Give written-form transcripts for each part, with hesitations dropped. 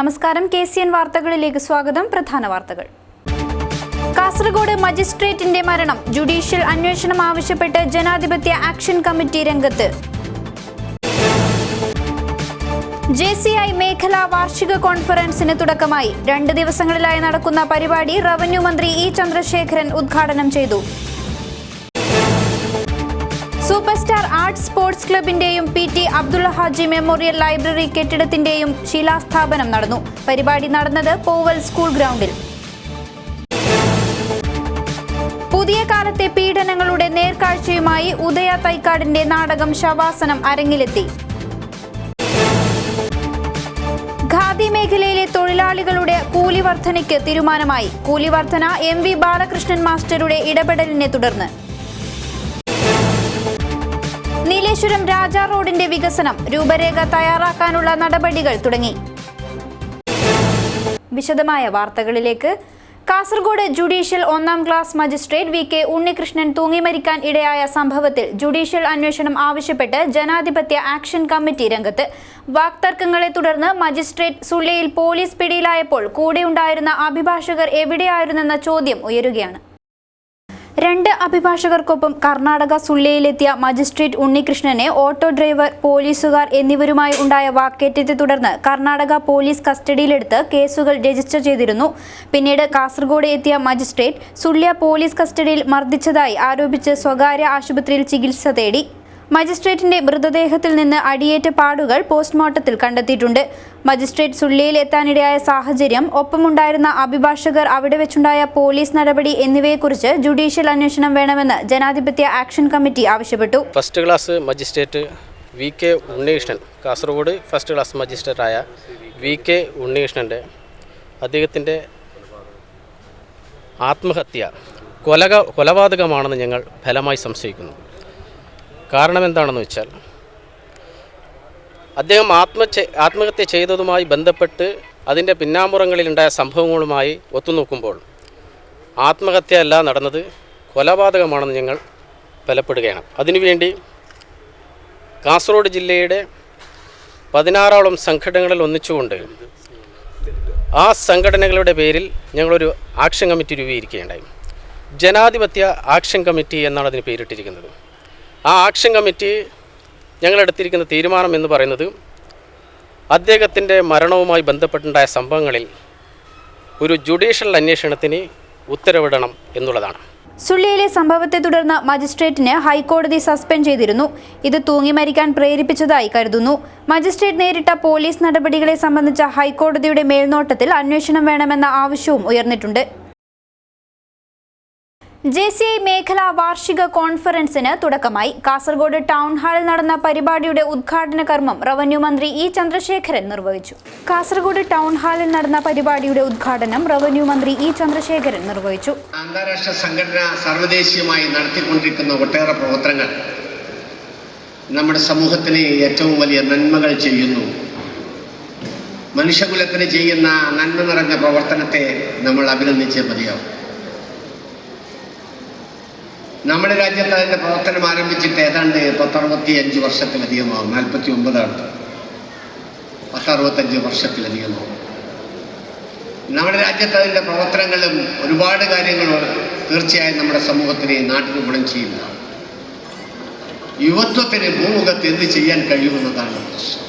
നമസ്കാരം, KCN വാർത്തകളിലേക്ക് സ്വാഗതം. പ്രധാന വാർത്തകൾ. കാസർഗോഡ് മജിസ്ട്രേറ്റിന്റെ മരണം, ജുഡീഷ്യൽ അന്വേഷണം ആവശ്യപ്പെട്ട് ജനാധിപത്യ ആക്ഷൻ കമ്മിറ്റി രംഗത്ത്. JCI മേഖലാ വാർഷിക കോൺഫറൻസിന് തുടക്കമായി. 2 ദിവസങ്ങളിലായി നടക്കുന്ന പരിപാടി റവന്യൂ മന്ത്രി E. ചന്ദ്രശേഖരൻ ഉദ്ഘാടനം ചെയ്തു. സൂപ്പർ സ്റ്റാർ ആർട്സ് സ്പോർട്സ് ക്ലബിന്റെയും PT Abdulla Haji memorial library കെട്ടിടത്തിന്റെയും ശിലാസ്ഥാപനം നടന്നു. പരിപാടി നടന്നത് പോവൽ സ്കൂൾ ഗ്രൗണ്ടിൽ. പുതിയ കാലത്തെ പീഡനങ്ങളുടെ നേർക്കാഴ്ചയുമായി ഉദയ തൈക്കാടിന്റെ നാടകം ശവാസനം അരങ്ങിലെത്തി. ഖാദി മേഖലയിലെ തൊഴിലാളികളുടെ കൂലി വർധനയ്ക്ക് തീരുമാനമായി. കൂലി വർധന MV ബാലകൃഷ്ണൻ മാസ്റ്ററുടെ ഇടപെടലിനെ തുടർന്ന്. നീലേശ്വരം രാജാ റോഡിന്റെ വികസനം, രൂപരേഖ തയ്യാറാക്കാനുള്ള നടപടികൾ തുടങ്ങി. വിശദമായ വാർത്തകളിലേക്ക്. കാസർഗോഡ് ജുഡീഷ്യൽ 1ാം ക്ലാസ് മജിസ്ട്രേറ്റ് VK ഉണ്ണികൃഷ്ണൻ തൂങ്ങിമരിക്കാൻ ഇടയായ സംഭവത്തിൽ ജുഡീഷ്യൽ അന്വേഷണം ആവശ്യപ്പെട്ട് ജനാധിപത്യ ആക്ഷൻ കമ്മിറ്റി രംഗത്ത്. വാക്തർക്കങ്ങളെ തുടർന്ന് മജിസ്ട്രേറ്റ് സുള്ളിയിൽ പോലീസ് പിടിയിലായപ്പോൾ കൂടെയുണ്ടായിരുന്ന അഭിഭാഷകർ എവിടെയായിരുന്നെന്ന ചോദ്യം ഉയരുകയാണ്. 2 അഭിഭാഷകർക്കൊപ്പം കർണാടക സുള്ളിയിലെത്തിയ മജിസ്ട്രേറ്റ് ഉണ്ണികൃഷ്ണനെ ഓട്ടോ ഡ്രൈവർ, പോലീസുകാർ എന്നിവരുമായി ഉണ്ടായ വാക്കേറ്റത്തെ തുടർന്ന് കർണാടക പോലീസ് കസ്റ്റഡിയിലെടുത്ത് കേസുകൾ രജിസ്റ്റർ ചെയ്തിരുന്നു. പിന്നീട് കാസർഗോഡ് എത്തിയ മജിസ്ട്രേറ്റ് സുള്ളിയ പോലീസ് കസ്റ്റഡിയിൽ മർദ്ദിച്ചതായി ആരോപിച്ച് സ്വകാര്യ ആശുപത്രിയിൽ ചികിത്സ തേടി. മജിസ്ട്രേറ്റിന്റെ മൃതദേഹത്തിൽ നിന്ന് അടിയേറ്റ പാടുകൾ പോസ്റ്റ്മോർട്ടത്തിൽ കണ്ടെത്തിയിട്ടുണ്ട്. മജിസ്ട്രേറ്റ് സുള്ളിയിൽ എത്താനിടയായ സാഹചര്യം, ഒപ്പമുണ്ടായിരുന്ന അഭിഭാഷകർ, അവിടെ വെച്ചുണ്ടായ പോലീസ് നടപടി എന്നിവയെക്കുറിച്ച് ജുഡീഷ്യൽ അന്വേഷണം വേണമെന്ന് ജനാധിപത്യ ആക്ഷൻ കമ്മിറ്റി ആവശ്യപ്പെട്ടു. First class magistrate VK Unnikrishnan, Kasaragod first class മജിസ്ട്രേറ്റായ VK ഉണ്ണികൃഷ്ണൻ്റെ അദ്ദേഹത്തിൻ്റെ ആത്മഹത്യ കൊലപാതകമാണെന്ന് ഞങ്ങൾ ഫലമായി സംശയിക്കുന്നു. കാരണം എന്താണെന്ന് വെച്ചാൽ, അദ്ദേഹം ആത്മഹത്യ ചെയ്തതുമായി ബന്ധപ്പെട്ട് അതിൻ്റെ പിന്നാമ്പുറങ്ങളിലുണ്ടായ സംഭവങ്ങളുമായി ഒത്തുനോക്കുമ്പോൾ ആത്മഹത്യ അല്ല നടന്നത്, കൊലപാതകമാണെന്ന് ഞങ്ങൾ ബലപ്പെടുകയാണ്. അതിനുവേണ്ടി കാസർഗോഡ് ജില്ലയുടെ 16ഓളം സംഘടനകളിൽ ഒന്നിച്ചുകൊണ്ട് ആ സംഘടനകളുടെ പേരിൽ ഞങ്ങളൊരു ആക്ഷൻ കമ്മിറ്റി രൂപീകരിക്കുകയുണ്ടായി. ജനാധിപത്യ ആക്ഷൻ കമ്മിറ്റി എന്നാണ് അതിന് പേരിട്ടിരിക്കുന്നത്. ആ ആക്ഷൻ കമ്മിറ്റി ഞങ്ങളെടുത്തിരിക്കുന്ന തീരുമാനം എന്ന് പറയുന്നത്, അദ്ദേഹത്തിൻ്റെ മരണവുമായി ബന്ധപ്പെട്ടുണ്ടായ സംഭവങ്ങളിൽ ഒരു ജുഡീഷ്യൽ അന്വേഷണത്തിന് ഉത്തരവിടണം എന്നുള്ളതാണ്. സുള്ളിയിലെ സംഭവത്തെ തുടർന്ന് മജിസ്ട്രേറ്റിന് ഹൈക്കോടതി സസ്പെൻഡ് ചെയ്തിരുന്നു. ഇത് തൂങ്ങിമരിക്കാൻ പ്രേരിപ്പിച്ചതായി കരുതുന്നു. മജിസ്ട്രേറ്റ് നേരിട്ട പോലീസ് നടപടികളെ സംബന്ധിച്ച ഹൈക്കോടതിയുടെ മേൽനോട്ടത്തിൽ അന്വേഷണം വേണമെന്ന ആവശ്യവും ഉയർന്നിട്ടുണ്ട്. JCI മേഖലാ വാർഷിക കോൺഫറൻസിന് തുടക്കമായി. കാസർഗോഡ് ടൗൺ ഹാളിൽ നടന്ന പരിപാടിയുടെ ഉദ്ഘാടന കർമ്മം റവന്യൂ മന്ത്രി E. ചന്ദ്രശേഖരൻ നിർവഹിച്ചു. കാസർഗോഡ് ടൗൺ ഹാളിൽ നടന്ന പരിപാടിയുടെ ഉദ്ഘാടനം റവന്യൂ മന്ത്രി E. ചന്ദ്രശേഖരൻ നിർവഹിച്ചു. അന്താരാഷ്ട്ര സംഘടന സർവ്വദേശീയമായി നടത്തിക്കൊണ്ടിരിക്കുന്ന ഒട്ടേറെ പ്രവർത്തനങ്ങൾ നമ്മുടെ സമൂഹത്തിന് ഏറ്റവും വലിയ നന്മകൾ ചെയ്യുന്നു. മനുഷ്യകുലത്തിന് ചെയ്യുന്ന നന്മ നിറഞ്ഞ പ്രവർത്തനത്തെ നമ്മൾ അഭിനന്ദിച്ചേ മതിയാവും. നമ്മുടെ രാജ്യത്ത് അതിൻ്റെ പ്രവർത്തനം ആരംഭിച്ചിട്ട് ഏതാണ്ട് 65 വർഷത്തിലധികമാകും. 49 65 വർഷത്തിലധികമാകും. നമ്മുടെ രാജ്യത്ത് അതിൻ്റെ പ്രവർത്തനങ്ങളും ഒരുപാട് കാര്യങ്ങൾ തീർച്ചയായും നമ്മുടെ സമൂഹത്തിന്, നാട്ടിന് ഗുണം ചെയ്യുന്ന യുവത്വത്തിന് ഭൂമുഖത്ത് എന്ത് ചെയ്യാൻ കഴിയുമെന്നതാണ് പ്രശ്നം.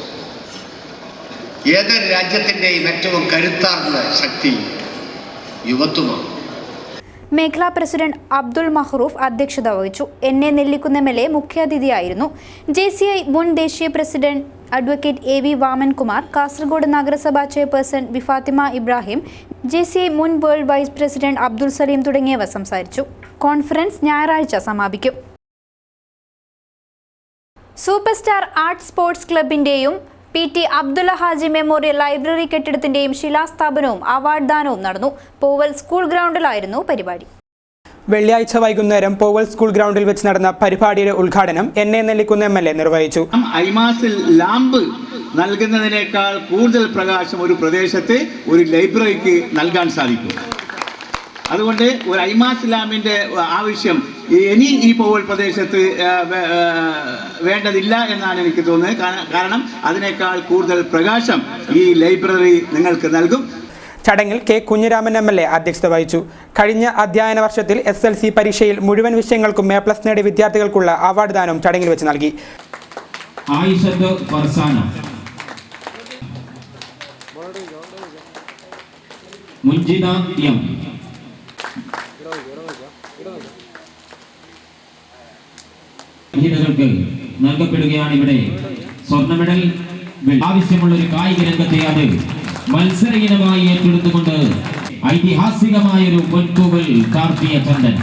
ഏതൊരു രാജ്യത്തിൻ്റെയും ഏറ്റവും കരുത്താർന്ന ശക്തി യുവത്വമാണ്. മേഖലാ പ്രസിഡന്റ് അബ്ദുൾ മഹ്റൂഫ് അധ്യക്ഷത വഹിച്ചു. NA Nellikunnu MLA മുഖ്യാതിഥിയായിരുന്നു. JCI മുൻ ദേശീയ president advocate AV Vamankumar, Kasaragod നഗരസഭാ ചെയർപേഴ്സൺ ഫാത്തിമ ഇബ്രാഹിം, JCI മുൻ world vice president Abdul Saleem തുടങ്ങിയവർ സംസാരിച്ചു. കോൺഫറൻസ് ഞായറാഴ്ച സമാപിക്കും. സൂപ്പർ സ്റ്റാർ ആർട്സ് സ്പോർട്സ് ക്ലബിന്റെയും PT Abdulla Haji memorial library കെട്ടിടത്തിന്റെയും ശിലാസ്ഥാപനവും അവാർഡ് ദാനവും നടന്നു. പോവൽ സ്കൂൾ ഗ്രൗണ്ടിലായിരുന്നു പരിപാടി. വെള്ളിയാഴ്ച വൈകുന്നേരം പോവൽ സ്കൂൾ ഗ്രൗണ്ടിൽ വെച്ച് നടന്ന പരിപാടിയുടെ ഉദ്ഘാടനം NA നെല്ലിക്കുന്ന MLA നിർവഹിച്ചു. ഐമാസിൽ ലാമ്പ് നൽകുന്നതിനേക്കാൾ കൂടുതൽ പ്രകാശം ഒരു പ്രദേശത്തെ ഒരു ലൈബ്രറിക്ക് നൽകാൻ സാധിക്കും. അതുകൊണ്ട് ഒരു ഐമാസ് ലാമ്പിൻ്റെ ആവശ്യം ഇനി ഈ പോവൽ പ്രദേശത്ത് വേണ്ടതില്ല എന്നാണ് എനിക്ക് തോന്നുന്നത്. കാരണം അതിനേക്കാൾ കൂടുതൽ പ്രകാശം ഈ ലൈബ്രറി നിങ്ങൾക്ക് നൽകും. ചടങ്ങിൽ കെ കുഞ്ഞിരാമൻ MLA അധ്യക്ഷത വഹിച്ചു. കഴിഞ്ഞ അധ്യയന വർഷത്തിൽ SLC പരീക്ഷയിൽ മുഴുവൻ വിഷയങ്ങൾക്കും A+ നേടിയ വിദ്യാർത്ഥികൾക്കുള്ള അവാർഡ് ദാനവും ചടങ്ങിൽ വെച്ച് നൽകി. മുൻജിദ എം നൽകപ്പെടുകയാണ്. ഇവിടെ സ്വർണ്ണ മെഡൽ ആവശ്യമുള്ള ഒരു കായിക രംഗത്തെ അത് മത്സര ഇനമായി ഏറ്റെടുത്തുകൊണ്ട് ഐതിഹാസികമായൊരു പൊൻതൂവൽ കാർത്തിയ ചന്ദൻ.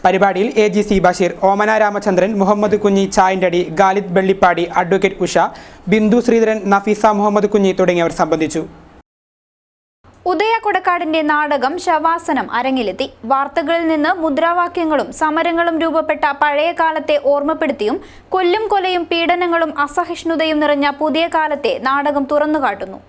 പരിപാടിയിൽ AGC ബഷീർ, ഓമന രാമചന്ദ്രൻ, മുഹമ്മദ് കുഞ്ഞി ചായണ്ടടി, ഗാലിദ് വെള്ളിപ്പാടി, അഡ്വക്കേറ്റ് ഉഷ, ബിന്ദു ശ്രീധരൻ, നഫീസ മുഹമ്മദ് കുഞ്ഞി തുടങ്ങിയവർ സംബന്ധിച്ചു. ഉദയ കൊടക്കാടിന്റെ നാടകം ശവാസനം അരങ്ങിലെത്തി. വാർത്തകളിൽ നിന്ന് മുദ്രാവാക്യങ്ങളും സമരങ്ങളും രൂപപ്പെട്ട പഴയ കാലത്തെ ഓർമ്മപ്പെടുത്തിയും കൊല്ലും കൊലയും പീഡനങ്ങളും അസഹിഷ്ണുതയും നിറഞ്ഞ പുതിയ കാലത്തെ നാടകം തുറന്നുകാട്ടുന്നു.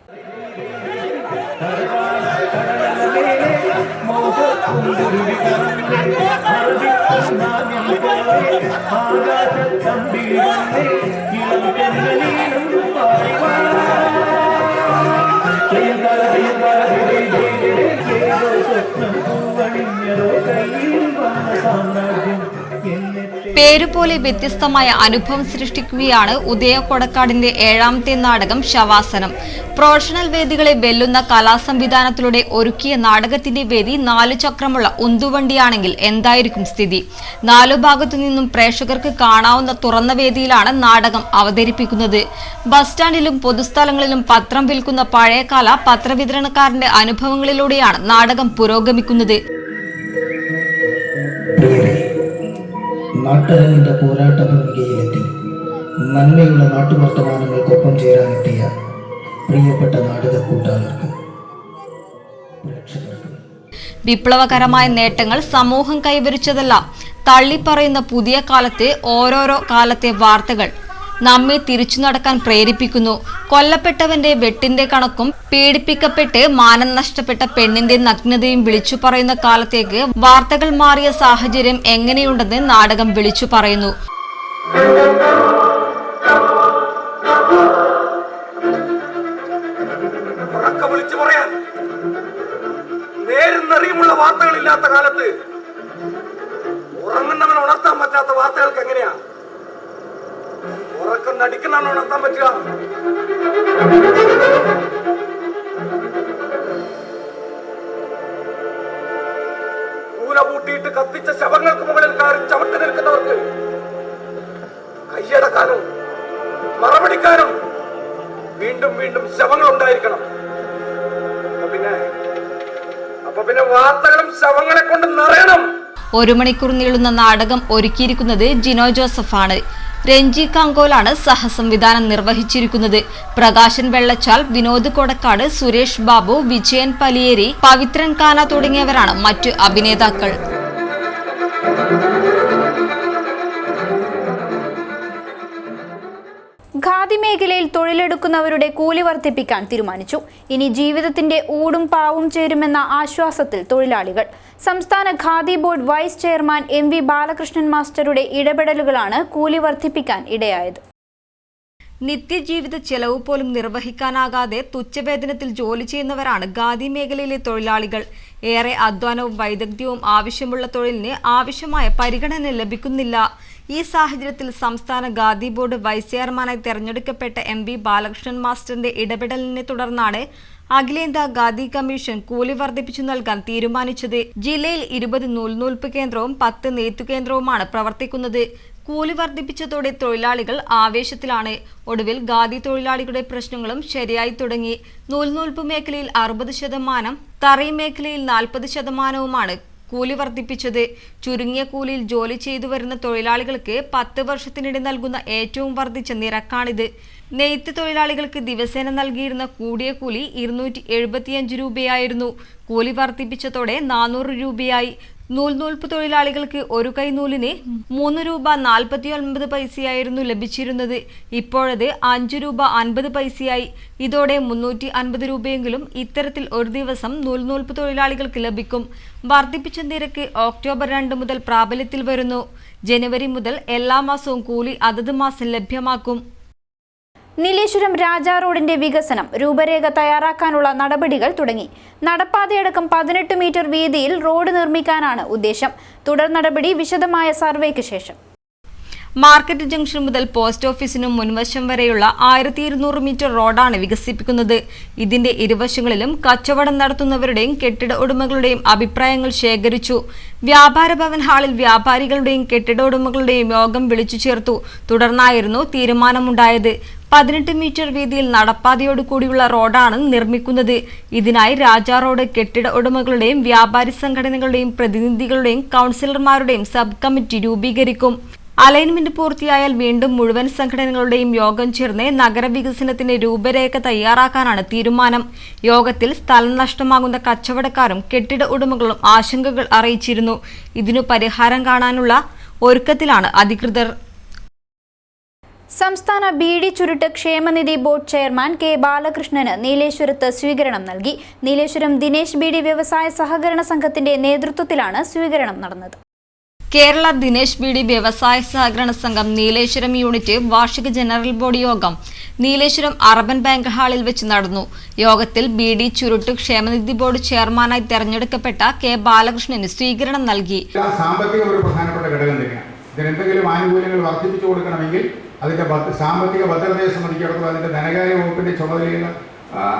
പേരുപോലെ വ്യത്യസ്തമായ അനുഭവം സൃഷ്ടിക്കുകയാണ് ഉദയ കൊടക്കാടിന്റെ 7ാമത്തെ നാടകം ശവാസനം. പ്രൊഫഷണൽ വേദികളെ വെല്ലുന്ന കലാസംവിധാനത്തിലൂടെ ഒരുക്കിയ നാടകത്തിന്റെ വേദി 4 ചക്രമുള്ള ഉന്തുവണ്ടിയാണെങ്കിൽ എന്തായിരിക്കും സ്ഥിതി? 4 ഭാഗത്തു നിന്നും പ്രേക്ഷകർക്ക് കാണാവുന്ന തുറന്ന വേദിയിലാണ് നാടകം അവതരിപ്പിക്കുന്നത്. ബസ് സ്റ്റാൻഡിലും പൊതുസ്ഥലങ്ങളിലും പത്രം വിൽക്കുന്ന പഴയകാല പത്രവിതരണക്കാരന്റെ അനുഭവങ്ങളിലൂടെയാണ് നാടകം പുരോഗമിക്കുന്നത്. നാട്ടരങ്ങിന്റെ പോരാട്ട ഭൂമികയിലെത്തി നന്മയുള്ള നാട്ടുവർത്തമാനങ്ങൾക്കൊപ്പം ചേരാനെത്തിയ പ്രിയപ്പെട്ട നാടക കൂട്ടാളർക്ക്, പ്രേക്ഷകർക്ക് വിപ്ലവകരമായ നേട്ടങ്ങൾ സമൂഹം കൈവരിച്ചതല്ല, തള്ളിപ്പറയുന്ന പുതിയ കാലത്തെ ഓരോരോ കാലത്തെ വാർത്തകൾ നമ്മെ തിരിച്ചു നടക്കാൻ പ്രേരിപ്പിക്കുന്നു. കൊല്ലപ്പെട്ടവന്റെ വെട്ടിന്റെ കണക്കും പീഡിപ്പിക്കപ്പെട്ട് മാനം നഷ്ടപ്പെട്ട പെണ്ണിന്റെ നഗ്നതയും വിളിച്ചു പറയുന്ന കാലത്തേക്ക് വാർത്തകൾ മാറിയ സാഹചര്യം എങ്ങനെയുണ്ടെന്ന് നാടകം വിളിച്ചു പറയുന്നു. വാർത്തകളില്ലാത്ത കാലത്ത് ഉറങ്ങുന്നവൻ ഉണർത്താൻ പറ്റാത്ത വാർത്തകൾക്ക് എങ്ങനെയാ ഉറക്കം നടിക്കുന്നവൻ ഉണർത്താൻ പറ്റുക? കൂല പൂട്ടിയിട്ട് കത്തിച്ച ശവങ്ങൾക്ക് മുകളിൽ കയറി ചവിട്ടി നിൽക്കുന്നവർക്ക് കൈയടക്കാനും മറപിടിക്കാനും വീണ്ടും വീണ്ടും ശവങ്ങൾ ഉണ്ടായിരിക്കണം. അപ്പൊ പിന്നെ വാർത്തകളും ശവങ്ങളെ കൊണ്ട് നിറയണം. 1 മണിക്കൂർ നീളുന്ന നാടകം ഒരുക്കിയിരിക്കുന്നത് ജിനോ ജോസഫാണ്. രഞ്ജി കാങ്കോലാണ് സഹസംവിധാനം നിർവഹിച്ചിരിക്കുന്നത്. പ്രകാശൻ വെള്ളച്ചാൽ, വിനോദ് കൊടക്കാട്, സുരേഷ് ബാബു, വിജയൻ പലിയേരി, പവിത്രൻ കാന തുടങ്ങിയവരാണ് മറ്റു അഭിനേതാക്കൾ. ഖാദി മേഖലയിൽ തൊഴിലെടുക്കുന്നവരുടെ കൂലി വർദ്ധിപ്പിക്കാൻ തീരുമാനിച്ചു. ഇനി ജീവിതത്തിന്റെ ഊടും പാവും ചേരുമെന്ന ആശ്വാസത്തിൽ തൊഴിലാളികൾ. സംസ്ഥാന Khadi board vice chairman MV Balakrishnan മാസ്റ്ററുടെ ഇടപെടലുകളാണ് കൂലി വർദ്ധിപ്പിക്കാൻ ഇടയായത്. നിത്യജീവിത ചെലവ് പോലും നിർവഹിക്കാനാകാതെ തുച്ഛവേതനത്തിൽ ജോലി ചെയ്യുന്നവരാണ് ഖാദി മേഖലയിലെ തൊഴിലാളികൾ. ഏറെ അധ്വാനവും വൈദഗ്ധ്യവും ആവശ്യമുള്ള തൊഴിലിന് ആവശ്യമായ പരിഗണന ലഭിക്കുന്നില്ല. ഈ സാഹചര്യത്തിൽ സംസ്ഥാന ഖാദി ബോർഡ് വൈസ് ചെയർമാനായി തെരഞ്ഞെടുക്കപ്പെട്ട MV ബാലകൃഷ്ണൻ മാസ്റ്ററിന്റെ ഇടപെടലിനെ തുടർന്നാണ് അഖിലേന്ത്യാ ഖാദി കമ്മീഷൻ കൂലി വർദ്ധിപ്പിച്ചു നൽകാൻ തീരുമാനിച്ചത്. ജില്ലയിൽ 20 നൂൽനൂൽപ്പ് കേന്ദ്രവും 10 നെയ്ത്തുകേന്ദ്രവുമാണ് പ്രവർത്തിക്കുന്നത്. കൂലി വർദ്ധിപ്പിച്ചതോടെ തൊഴിലാളികൾ ആവേശത്തിലാണ്. ഒടുവിൽ ഖാദി തൊഴിലാളികളുടെ പ്രശ്നങ്ങളും ശരിയായി തുടങ്ങി. നൂൽനൂൽപ്പ് മേഖലയിൽ 60%, തറി മേഖലയിൽ 40%വുമാണ് കൂലി വർദ്ധിപ്പിച്ചത്. ചുരുങ്ങിയ കൂലിയിൽ ജോലി ചെയ്തു വരുന്ന തൊഴിലാളികൾക്ക് 10 വർഷത്തിനിടെ നൽകുന്ന ഏറ്റവും വർദ്ധിച്ച നിരക്കാണിത്. നെയ്ത്ത് തൊഴിലാളികൾക്ക് ദിവസേന നൽകിയിരുന്ന കൂടിയ കൂലി 275 രൂപയായിരുന്നു. കൂലി വർദ്ധിപ്പിച്ചതോടെ 400 രൂപയായി. നൂൽപ്പ് തൊഴിലാളികൾക്ക് ഒരു കൈ നൂലിന് 3 രൂപ 49 പൈസയായിരുന്നു ലഭിച്ചിരുന്നത്. ഇപ്പോഴത് 5 രൂപ 50 പൈസയായി. ഇതോടെ 350 രൂപയെങ്കിലും ഇത്തരത്തിൽ ഒരു ദിവസം നൂൽപ്പ് തൊഴിലാളികൾക്ക് ലഭിക്കും. വർദ്ധിപ്പിച്ച നിരക്ക് ഒക്ടോബർ 2 മുതൽ പ്രാബല്യത്തിൽ വരുന്നു. ജനുവരി മുതൽ എല്ലാ മാസവും കൂലി അതത് മാസം ലഭ്യമാക്കും. നീലേശ്വരം രാജാ റോഡിന്റെ വികസനം രൂപരേഖ തയ്യാറാക്കാനുള്ള നടപടികൾ തുടങ്ങി. നടപ്പാതയടക്കം 18 മീറ്റർ വീതിയിൽ റോഡ് നിർമ്മിക്കാനാണ് ഉദ്ദേശം. തുടർ നടപടി വിശദമായ സർവേക്ക് ശേഷം. മാർക്കറ്റ് ജംഗ്ഷൻ മുതൽ പോസ്റ്റ് ഓഫീസിനും മുൻവശം വരെയുള്ള 1200 മീറ്റർ റോഡാണ് വികസിപ്പിക്കുന്നത്. ഇതിന്റെ ഇരുവശങ്ങളിലും കച്ചവടം നടത്തുന്നവരുടെയും കെട്ടിട ഉടമകളുടെയും അഭിപ്രായങ്ങൾ ശേഖരിച്ചു. വ്യാപാര ഭവൻ ഹാളിൽ വ്യാപാരികളുടെയും കെട്ടിട ഉടമകളുടെയും യോഗം വിളിച്ചു ചേർത്തു. തുടർന്നായിരുന്നു തീരുമാനമുണ്ടായത്. 18 മീറ്റർ വീതിയിൽ നടപ്പാതയോടുകൂടിയുള്ള റോഡാണ് നിർമ്മിക്കുന്നത്. ഇതിനായി രാജാ റോഡ് കെട്ടിട ഉടമകളുടെയും വ്യാപാരി സംഘടനകളുടെയും പ്രതിനിധികളുടെയും കൗൺസിലർമാരുടെയും സബ് കമ്മിറ്റി രൂപീകരിക്കും. അലൈൻമെന്റ് പൂർത്തിയായാൽ വീണ്ടും മുഴുവൻ സംഘടനകളുടെയും യോഗം ചേർന്ന് നഗരവികസനത്തിന്റെ രൂപരേഖ തയ്യാറാക്കാനാണ് തീരുമാനം. യോഗത്തിൽ സ്ഥലം നഷ്ടമാകുന്ന കച്ചവടക്കാരും കെട്ടിട ഉടമകളും ആശങ്കകൾ അറിയിച്ചിരുന്നു. ഇതിനു പരിഹാരം കാണാനുള്ള ഒരുക്കത്തിലാണ് അധികൃതർ. സംസ്ഥാന ബീഡി ചുരുട്ട് ക്ഷേമനിധി ബോർഡ് ചെയർമാൻ കെ ബാലകൃഷ്ണന് നീലേശ്വരത്ത് സ്വീകരണം നൽകി. നീലേശ്വരം ദിനേശ് ബീഡി വ്യവസായ സഹകരണ സംഘത്തിന്റെ നേതൃത്വത്തിലാണ് സ്വീകരണം നടന്നത്. കേരള ദിനേശ് ബീഡി വ്യവസായ സഹകരണ സംഘം നീലേശ്വരം യൂണിറ്റ് വാർഷിക ജനറൽ ബോഡി യോഗം നീലേശ്വരം അർബൻ ബാങ്ക് ഹാളിൽ വെച്ച് നടന്നു. യോഗത്തിൽ ബീഡി ചുരുട്ട് ക്ഷേമനിധി ബോർഡ് ചെയർമാനായി തെരഞ്ഞെടുക്കപ്പെട്ട കെ ബാലകൃഷ്ണന് സ്വീകരണം നൽകി. സാമ്പത്തിക ഒരു പ്രധാനപ്പെട്ട ഘടകം തന്നെയാണ്. ഇതിനെന്തെങ്കിലും ആനുകൂല്യങ്ങൾ വർദ്ധിപ്പിച്ചു കൊടുക്കണമെങ്കിൽ അതിന്റെ സാമ്പത്തിക ഭദ്രതയെ സംബന്ധിച്ചിടത്തോളം അതിന്റെ ധനകാര്യ വകുപ്പിന്റെ ചുമതലയുള്ള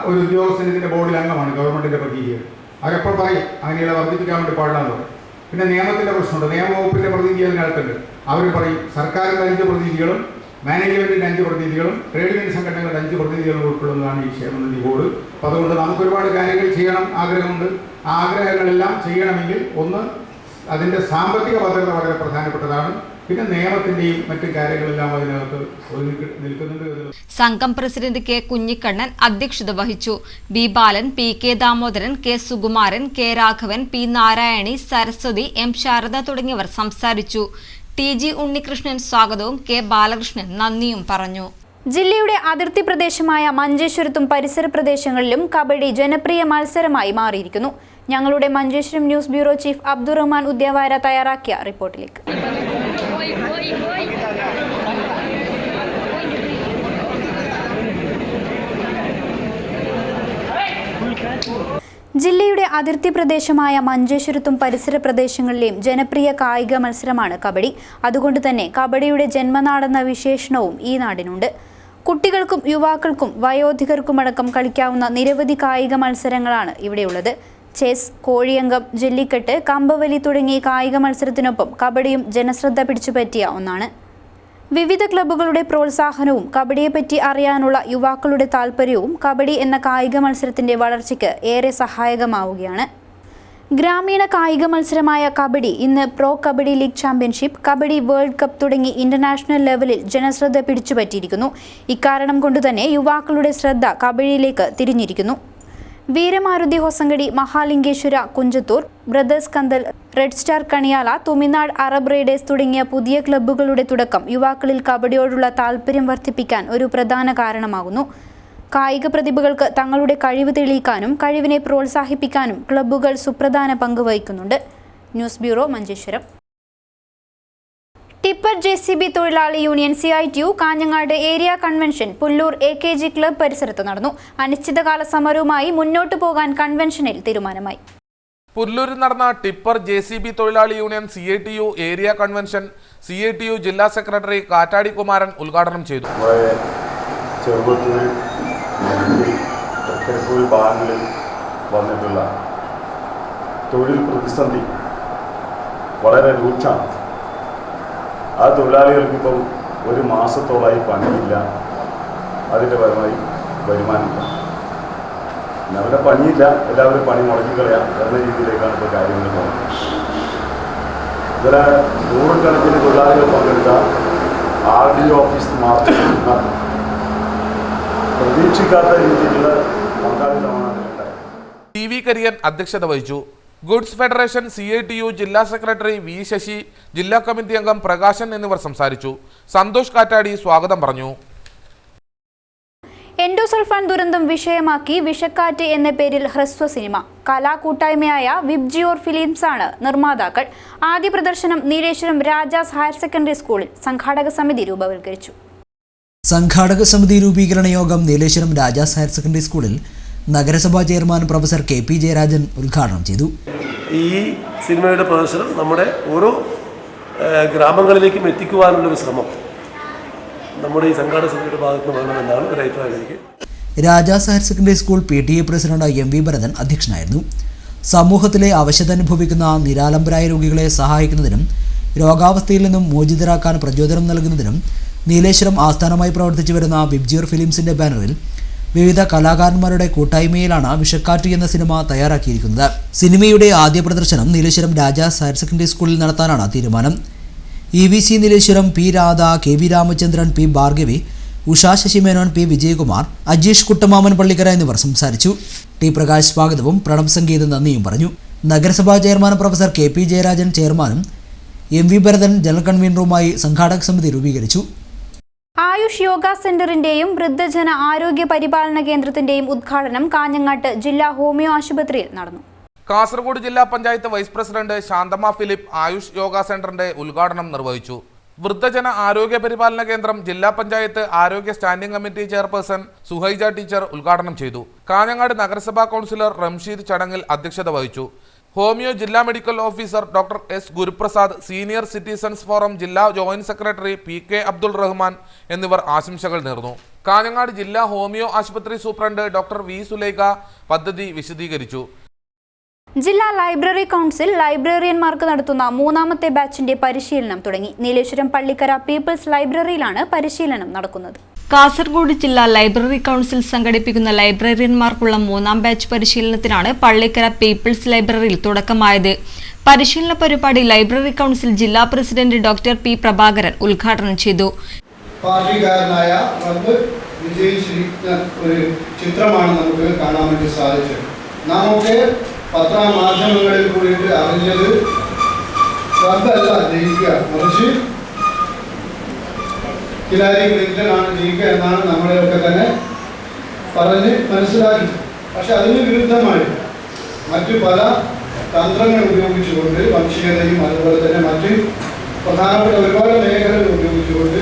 ഒരു ഉദ്യോഗസ്ഥൻ ഇതിന്റെ ബോർഡിൽ അംഗമാണ്. ഗവൺമെന്റിന്റെ പ്രതിനിധികൾ അവരെപ്പോൾ പറയും അങ്ങനെയുള്ള വർദ്ധിപ്പിക്കാൻ വേണ്ടി പാടില്ലാന്ന് പറയും. പിന്നെ നിയമത്തിന്റെ പ്രശ്നമുണ്ട്. നിയമവകുപ്പിന്റെ പ്രതിനിധി അതിനകത്തുണ്ട്. അവർ പറയും സർക്കാരിന്റെ 5 പ്രതിനിധികളും മാനേജ്മെന്റിന്റെ 5 പ്രതിനിധികളും ട്രേഡ് യൂണിയൻ സംഘടനകളുടെ 5 പ്രതിനിധികളും ഉൾക്കൊള്ളുന്നതാണ് ഈ ക്ഷേമനിധി ബോർഡ്. അപ്പോൾ അതുകൊണ്ട് നമുക്ക് ഒരുപാട് കാര്യങ്ങൾ ചെയ്യണം ആഗ്രഹമുണ്ട്. ആ ആഗ്രഹങ്ങളെല്ലാം ചെയ്യണമെങ്കിൽ ഒന്ന് അതിന്റെ സാമ്പത്തിക ഭദ്രത വളരെ പ്രധാനപ്പെട്ടതാണ്. പിന്നെ നിയമത്തിന്റെയും മറ്റു കാര്യങ്ങളെല്ലാം അതിനകത്ത് നിൽക്കുന്നുണ്ട്. സംഘം പ്രസിഡന്റ് കെ കുഞ്ഞിക്കണ്ണൻ അധ്യക്ഷത വഹിച്ചു. B Balan, P K Damodaran, K Sukumaran, K Raghavan, P Narayani, Saraswathi, M Sharada തുടങ്ങിയവർ സംസാരിച്ചു. ടി ജി ഉണ്ണികൃഷ്ണൻ സ്വാഗതവും കെ ബാലകൃഷ്ണൻ നന്ദിയും പറഞ്ഞു. ജില്ലയുടെ അതിർത്തി പ്രദേശമായ മഞ്ചേശ്വരത്തും പരിസര പ്രദേശങ്ങളിലും കബഡി ജനപ്രിയ മത്സരമായി മാറിയിരിക്കുന്നു. ഞങ്ങളുടെ Manjeshwaram news bureau chief Abdurahman Udyavara തയ്യാറാക്കിയ റിപ്പോർട്ടിലേക്ക്. ജില്ലയുടെ അതിർത്തി പ്രദേശമായ മഞ്ചേശ്വരത്തും പരിസര പ്രദേശങ്ങളിലെയും ജനപ്രിയ കായിക മത്സരമാണ് കബഡി. അതുകൊണ്ട് തന്നെ കബഡിയുടെ ജന്മനാടെന്ന വിശേഷണവും ഈ നാടിനുണ്ട്. കുട്ടികൾക്കും യുവാക്കൾക്കും വയോധികർക്കുമടക്കം കളിക്കാവുന്ന നിരവധി കായിക മത്സരങ്ങളാണ് ഇവിടെയുള്ളത്. ചെസ്, കോഴിയങ്കം, ജല്ലിക്കെട്ട്, കമ്പവലി തുടങ്ങിയ കായിക മത്സരത്തിനൊപ്പം കബഡിയും ജനശ്രദ്ധ പിടിച്ചുപറ്റിയ ഒന്നാണ്. വിവിധ ക്ലബ്ബുകളുടെ പ്രോത്സാഹനവും കബഡിയെപ്പറ്റി അറിയാനുള്ള യുവാക്കളുടെ താൽപ്പര്യവും കബഡി എന്ന കായിക മത്സരത്തിന്റെ വളർച്ചയ്ക്ക് ഏറെ സഹായകമാവുകയാണ്. ഗ്രാമീണ കായിക മത്സരമായ കബഡി ഇന്ന് pro kabaddi league championship, kabaddi world cup തുടങ്ങി ഇന്റർനാഷണൽ ലെവലിൽ ജനശ്രദ്ധ പിടിച്ചുപറ്റിയിരിക്കുന്നു. ഇക്കാരണം കൊണ്ടുതന്നെ യുവാക്കളുടെ ശ്രദ്ധ കബഡിയിലേക്ക് തിരിഞ്ഞിരിക്കുന്നു. Veeramaruthi Hosangadi, Mahalingeshwara Kunjathur, brothers Kanthal, red star Kaniyala, Thuminad Arab riders തുടങ്ങിയ പുതിയ ക്ലബ്ബുകളുടെ തുടക്കം യുവാക്കളിൽ കബഡിയോടുള്ള താൽപ്പര്യം വർദ്ധിപ്പിക്കാൻ ഒരു പ്രധാന കാരണമാകുന്നു. കായിക പ്രതിഭകൾക്ക് തങ്ങളുടെ കഴിവ് തെളിയിക്കാനും കഴിവിനെ പ്രോത്സാഹിപ്പിക്കാനും ക്ലബ്ബുകൾ സുപ്രധാന പങ്ക് വഹിക്കുന്നുണ്ട്. News bureau Manjeshwaram. Tipper JCB തൊഴിലാളി union CITU Kanhangad area convention Pullur AKG club പരിസരത്ത് നടന്നു. അനിശ്ചിതകാല സമരവുമായി മുന്നോട്ടു പോകാൻ കൺവെൻഷനിൽ തീരുമാനമായി. പുല്ലൂരിൽ നടന്ന ടിപ്പർ JCB തൊഴിലാളി union CITU area convention CITU ജില്ലാ സെക്രട്ടറി കാറ്റാടി കുമാരൻ ഉദ്ഘാടനം ചെയ്തു. വന്നിട്ടുള്ള തൊഴിൽ പ്രതിസന്ധി വളരെ രൂക്ഷമാണ്. ആ തൊഴിലാളികൾക്കിപ്പം ഒരു മാസത്തോളമായി പണിയില്ല. അതിൻ്റെ പരമായി വരുമാനമില്ല. അവരുടെ പണിയില്ല, എല്ലാവരും പണി മുടക്കിക്കളയാം എന്ന രീതിയിലേക്കാണ് ഇപ്പോൾ കാര്യങ്ങൾ പോകുന്നത്. ഇതിൽ 100 കണക്കിന് തൊഴിലാളികൾ പങ്കെടുത്ത RDO ഓഫീസ് മാർച്ച് പ്രതീക്ഷിക്കാത്ത രീതിയിലുള്ള പങ്കാളിത്തമാണ് ഉണ്ടായത്. TV കരിയൻ അധ്യക്ഷത വഹിച്ചു. ഗുഡ്സ് ഫെഡറേഷൻ CITU ജില്ലാ സെക്രട്ടറി വി ശശി, ജില്ലാ കമ്മിറ്റി അംഗം പ്രകാശൻ എന്നിവർ സംസാരിച്ചു. സന്തോഷ് കാറ്റാടി സ്വാഗതം പറഞ്ഞു. എൻഡോസൾഫാൻ ദുരന്തം വിഷയമാക്കി വിഷക്കാറ്റ് എന്ന പേരിൽ ഹ്രസ്വ സിനിമ. കലാകൂട്ടായ്മയായ വിബ്ജിയോർ ഫിലിംസ് ആണ് നിർമ്മാതാക്കൾ. ആദ്യ പ്രദർശനം നീലേശ്വരം രാജാസ് ഹയർ സെക്കൻഡറി സ്കൂളിൽ സംഘാടക സമിതി രൂപവൽക്കരിച്ചു. സംഘാടക സമിതി രൂപീകരണ യോഗം നീലേശ്വരം രാജാസ് ഹയർ സെക്കൻഡറി സ്കൂളിൽ നഗരസഭാ ചെയർമാൻ പ്രൊഫസർ KP ജയരാജൻ ഉദ്ഘാടനം ചെയ്തു. ഈ സിനിമയുടെ പ്രദർശനം നമ്മുടെ ഓരോ ഗ്രാമങ്ങളിലേക്കും എത്തിക്കുവാനുള്ളൊരു ശ്രമം നമ്മുടെ ഈ സംഘാടക സമിതിയുടെ ഭാഗത്ത് നിന്ന് വേണമെന്നാണ് ഒരു അഭിപ്രായം എനിക്ക്. Rajas higher secondary school PTA president MV Bharathan അധ്യക്ഷനായിരുന്നു. സമൂഹത്തിലെ അവശത അനുഭവിക്കുന്ന നിരാലംബരായ രോഗികളെ സഹായിക്കുന്നതിനും രോഗാവസ്ഥയിൽ നിന്നും മോചിതരാക്കാൻ പ്രചോദനം നൽകുന്നതിനും നീലേശ്വരം ആസ്ഥാനമായി പ്രവർത്തിച്ചു വരുന്ന വിബ്ജിയോർ ഫിലിംസിന്റെ ബാനറിൽ വിവിധ കലാകാരന്മാരുടെ കൂട്ടായ്മയിലാണ് വിഷക്കാറ്റ് എന്ന സിനിമ തയ്യാറാക്കിയിരിക്കുന്നത്. സിനിമയുടെ ആദ്യ പ്രദർശനം നീലേശ്വരം രാജാസ് ഹയർ സെക്കൻഡറി സ്കൂളിൽ നടത്താനാണ് തീരുമാനം. EVC Nileshwaram, P Radha, KV Ramachandran, P Bhargavi, Usha ശശിമേനോൻ, P Vijayakumar, Ajeesh കുട്ടമാമൻ Pallikkara എന്നിവർ സംസാരിച്ചു. T പ്രകാശ് സ്വാഗതവും പ്രണബ് സംഗീത് നന്ദിയും പറഞ്ഞു. നഗരസഭാ ചെയർമാൻ പ്രൊഫസർ KP ജയരാജൻ ചെയർമാനും MV ഭരതൻ ജനറൽ കൺവീനറുമായി സംഘാടക സമിതി രൂപീകരിച്ചു. ആയുഷ് യോഗ സെന്ററിന്റെയും വൃദ്ധജന ആരോഗ്യ പരിപാലന കേന്ദ്രത്തിന്റെയും ഉദ്ഘാടനം കാഞ്ഞങ്ങാട്ട് ജില്ലാ ഹോമിയോ ആശുപത്രിയിൽ നടന്നു. കാസർഗോഡ് ജില്ലാ പഞ്ചായത്ത് വൈസ് പ്രസിഡന്റ് ശാന്തമ്മ ഫിലിപ്പ് ആയുഷ് യോഗ സെന്ററിന്റെ ഉദ്ഘാടനം നിർവഹിച്ചു. വൃദ്ധജന ആരോഗ്യ പരിപാലന കേന്ദ്രം ജില്ലാ പഞ്ചായത്ത് ആരോഗ്യ സ്റ്റാൻഡിംഗ് കമ്മിറ്റി ചെയർപേഴ്സൺ സുഹൈജ ടീച്ചർ ഉദ്ഘാടനം ചെയ്തു. കാഞ്ഞങ്ങാട് നഗരസഭാ കൗൺസിലർ റംഷീദ് ചടങ്ങിൽ അധ്യക്ഷത വഹിച്ചു. ഹോമിയോ ജില്ലാ medical officer doctor S Guruprasad, senior citizens forum ജില്ലാ joint secretary PK Abdul Rahman എന്നിവർ ആശംസകൾ നേർന്നു. കാഞ്ഞങ്ങാട് ജില്ലാ ഹോമിയോ ആശുപത്രി സൂപ്രണ്ട് ഡോക്ടർ V സുലൈഖ പദ്ധതി വിശദീകരിച്ചു. ജില്ലാ ലൈബ്രറി കൗൺസിൽ ലൈബ്രറിയന്മാർക്ക് നടത്തുന്ന മൂന്നാമത്തെ ബാച്ചിന്റെ പരിശീലനം തുടങ്ങി. നീലേശ്വരം പള്ളിക്കര പീപ്പിൾസ് ലൈബ്രറിയിലാണ് പരിശീലനം നടക്കുന്നത്. കാസർഗോഡ് ജില്ലാ ലൈബ്രറി കൗൺസിൽ സംഘടിപ്പിക്കുന്ന ലൈബ്രറിയന്മാർക്കുള്ള മൂന്നാം ബാച്ച് പരിശീലനത്തിനാണ് പള്ളിക്കര പീപ്പിൾസ് ലൈബ്രറിയിൽ തുടക്കമായത്. പരിശീലന പരിപാടി ലൈബ്രറി കൗൺസിൽ ജില്ലാ പ്രസിഡന്റ് ഡോക്ടർ P പ്രഭാകരൻ ഉദ്ഘാടനം ചെയ്തു. പാർട്ടിക്കാരനായ വിജയിച്ചിരിക്കുന്ന ഒരു ചിത്രമാണ് നമുക്ക് കാണാൻ വേണ്ടി സാധിച്ചത്. നമുക്ക് പത്രമാധ്യമങ്ങളിൽ കൂടിയിട്ട് അറിഞ്ഞത് റബ്ബല്ല ജയിക്കുക, മറിച്ച് ഹിലാരി ക്ലിന്റൺ ആണ് ജയിക്കുക എന്നാണ് നമ്മളെയൊക്കെ തന്നെ പറഞ്ഞ് മനസ്സിലാക്കി. പക്ഷെ അതിന് വിരുദ്ധമായി മറ്റു പല തന്ത്രങ്ങൾ ഉപയോഗിച്ചുകൊണ്ട് വംശീയതയും അതുപോലെ തന്നെ മറ്റ് പ്രധാനപ്പെട്ട ഒരുപാട് മേഖലകൾ ഉപയോഗിച്ചുകൊണ്ട്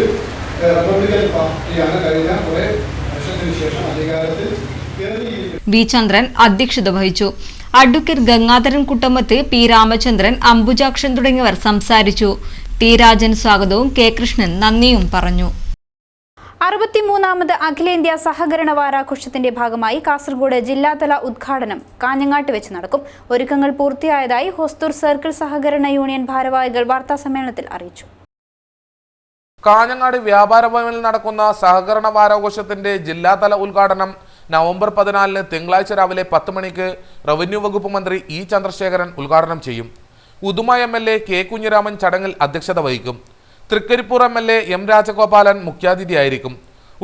റിപ്പബ്ലിക്കൻ പാർട്ടിയാണ് കഴിഞ്ഞ കുറെ വർഷത്തിന് ശേഷം അധികാരത്തിൽ V ചന്ദ്രൻ അധ്യക്ഷത വഹിച്ചു. അഡ്വക്കേറ്റ് ഗംഗാധരൻ കുട്ടമത്ത്, P രാമചന്ദ്രൻ, അംബുജാക്ഷൻ തുടങ്ങിയവർ സംസാരിച്ചു. T രാജൻ സ്വാഗതവും K കൃഷ്ണൻ നന്ദിയും പറഞ്ഞു. 63ാമത് അഖിലേന്ത്യാ സഹകരണ വാരാഘോഷത്തിന്റെ ഭാഗമായി കാസർഗോഡ് ജില്ലാതല ഉദ്ഘാടനം കാഞ്ഞങ്ങാട്ട് വെച്ച് നടക്കും. ഒരുക്കങ്ങൾ പൂർത്തിയായതായി ഹൊസ്തൂർ സർക്കിൾ സഹകരണ യൂണിയൻ ഭാരവാഹികൾ വാർത്താസമ്മേളനത്തിൽ അറിയിച്ചു. കാഞ്ഞങ്ങാട് വ്യാപാര ഭവനിൽ നടക്കുന്ന സഹകരണ വാരാഘോഷത്തിന്റെ ജില്ലാതല ഉദ്ഘാടനം നവംബർ 14 തിങ്കളാഴ്ച രാവിലെ 10 മണിക്ക് റവന്യൂ വകുപ്പ് മന്ത്രി E ചന്ദ്രശേഖരൻ ഉദ്ഘാടനം ചെയ്യും. ഉദുമ MLA K കുഞ്ഞിരാമൻ ചടങ്ങിൽ അധ്യക്ഷത വഹിക്കും. Trikaripur MLA M Rajagopalan മുഖ്യാതിഥിയായിരിക്കും.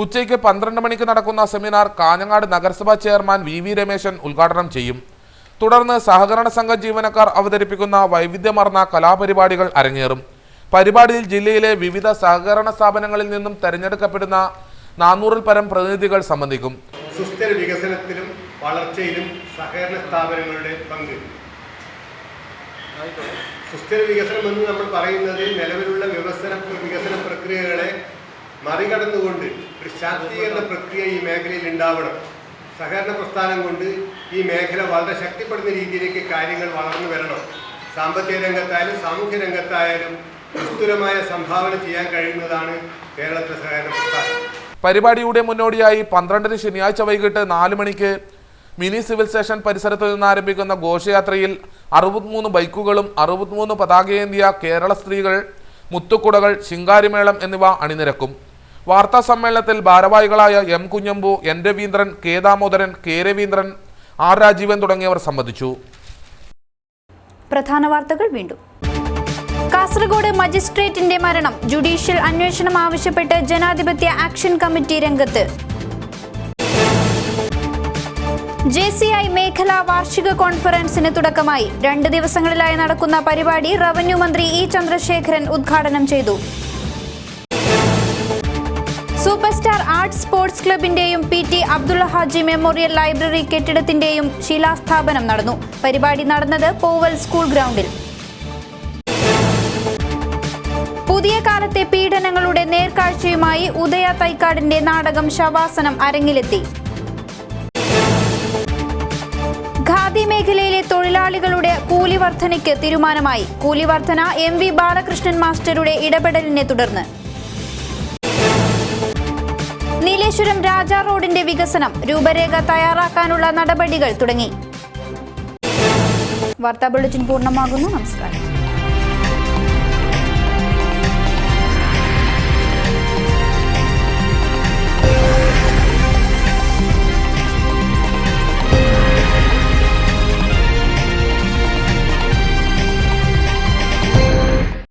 ഉച്ചയ്ക്ക് 12 മണിക്ക് നടക്കുന്ന സെമിനാർ കാഞ്ഞങ്ങാട് നഗരസഭാ ചെയർമാൻ VV രമേശൻ ഉദ്ഘാടനം ചെയ്യും. തുടർന്ന് സഹകരണ സംഘ ജീവനക്കാർ അവതരിപ്പിക്കുന്ന വൈവിധ്യമാർന്ന കലാപരിപാടികൾ അരങ്ങേറും. പരിപാടിയിൽ ജില്ലയിലെ വിവിധ സഹകരണ സ്ഥാപനങ്ങളിൽ നിന്നും തെരഞ്ഞെടുക്കപ്പെടുന്ന 400-ൽ പരം പ്രതിനിധികൾ സംബന്ധിക്കും. സുസ്ഥിര വികസനത്തിലും വളർച്ചയിലും സഹകരണ സ്ഥാപനങ്ങളുടെ പങ്ക്. സുസ്ഥിര വികസനം എന്ന് നമ്മൾ പറയുന്നത് നിലവിലുള്ള വികസന പ്രക്രിയകളെ മറികടന്നുകൊണ്ട് ഒരു ശാക്തീകരണ പ്രക്രിയ ഈ മേഖലയിൽ ഉണ്ടാവണം. സഹകരണ പ്രസ്ഥാനം കൊണ്ട് ഈ മേഖല വളരെ ശക്തിപ്പെടുന്ന രീതിയിലേക്ക് കാര്യങ്ങൾ വളർന്നു വരണം. സാമ്പത്തിക രംഗത്തായാലും സാമൂഹ്യ രംഗത്തായാലും വിസ്തുരമായ സംഭാവന ചെയ്യാൻ കഴിയുന്നതാണ് കേരളത്തിലെ സഹകരണ പ്രസ്ഥാനം. പരിപാടിയുടെ മുന്നോടിയായി 12-ന് ശനിയാഴ്ച വൈകിട്ട് 4 മണിക്ക് മിനി സിവിൽ സ്റ്റേഷൻ പരിസരത്ത് നിന്ന് ആരംഭിക്കുന്ന ഘോഷയാത്രയിൽ 63 ബൈക്കുകളും 63 പതാകയേന്തിയ കേരള സ്ത്രീകൾ, മുത്തുക്കുടകൾ, ശിങ്കാരിമേളം എന്നിവ അണിനിരക്കും. വാർത്താ സമ്മേളനത്തിൽ ഭാരവാഹികളായ M Kunhambu, N Raveendran, K Damodaran, K Raveendran, R Rajeevan തുടങ്ങിയവർ സംബന്ധിച്ചു. പ്രധാന വാർത്തകൾ വീണ്ടും. കാസർഗോഡ് മജിസ്ട്രേറ്റിന്റെ മരണം, ജുഡീഷ്യൽ അന്വേഷണം ആവശ്യപ്പെട്ട് ജനാധിപത്യ ആക്ഷൻ കമ്മിറ്റി രംഗത്ത്. JCI മേഖലാ വാർഷിക കോൺഫറൻസിന് തുടക്കമായി. 2 ദിവസങ്ങളിലായി നടക്കുന്ന പരിപാടി റവന്യൂ മന്ത്രി E. ചന്ദ്രശേഖരൻ ഉദ്ഘാടനം ചെയ്തു. സൂപ്പർ സ്റ്റാർ ആർട്സ് സ്പോർട്സ് ക്ലബിന്റെയും PT Abdulla Haji memorial library കെട്ടിടത്തിന്റെയും ശിലാസ്ഥാപനം നടന്നു. പരിപാടി നടന്നത് പോവൽ സ്കൂൾ ഗ്രൗണ്ടിൽ. പുതിയ കാലത്തെ പീഡനങ്ങളുടെ നേർക്കാഴ്ചയുമായി ഉദയ തൈക്കാടിന്റെ നാടകം ശവാസനം അരങ്ങിലെത്തി. ഖാദി മേഖലയിലെ തൊഴിലാളികളുടെ കൂലി വർധനയ്ക്ക് തീരുമാനമായി. കൂലി വർധന MV ബാലകൃഷ്ണൻ മാസ്റ്ററുടെ ഇടപെടലിനെ തുടർന്ന്. നീലേശ്വരം രാജാ റോഡിന്റെ വികസനം രൂപരേഖ തയ്യാറാക്കാനുള്ള നടപടികൾ തുടങ്ങി. വാർത്താ ബുള്ളറ്റിൻ പൂർണ്ണമാകുന്നു. നമസ്കാരം.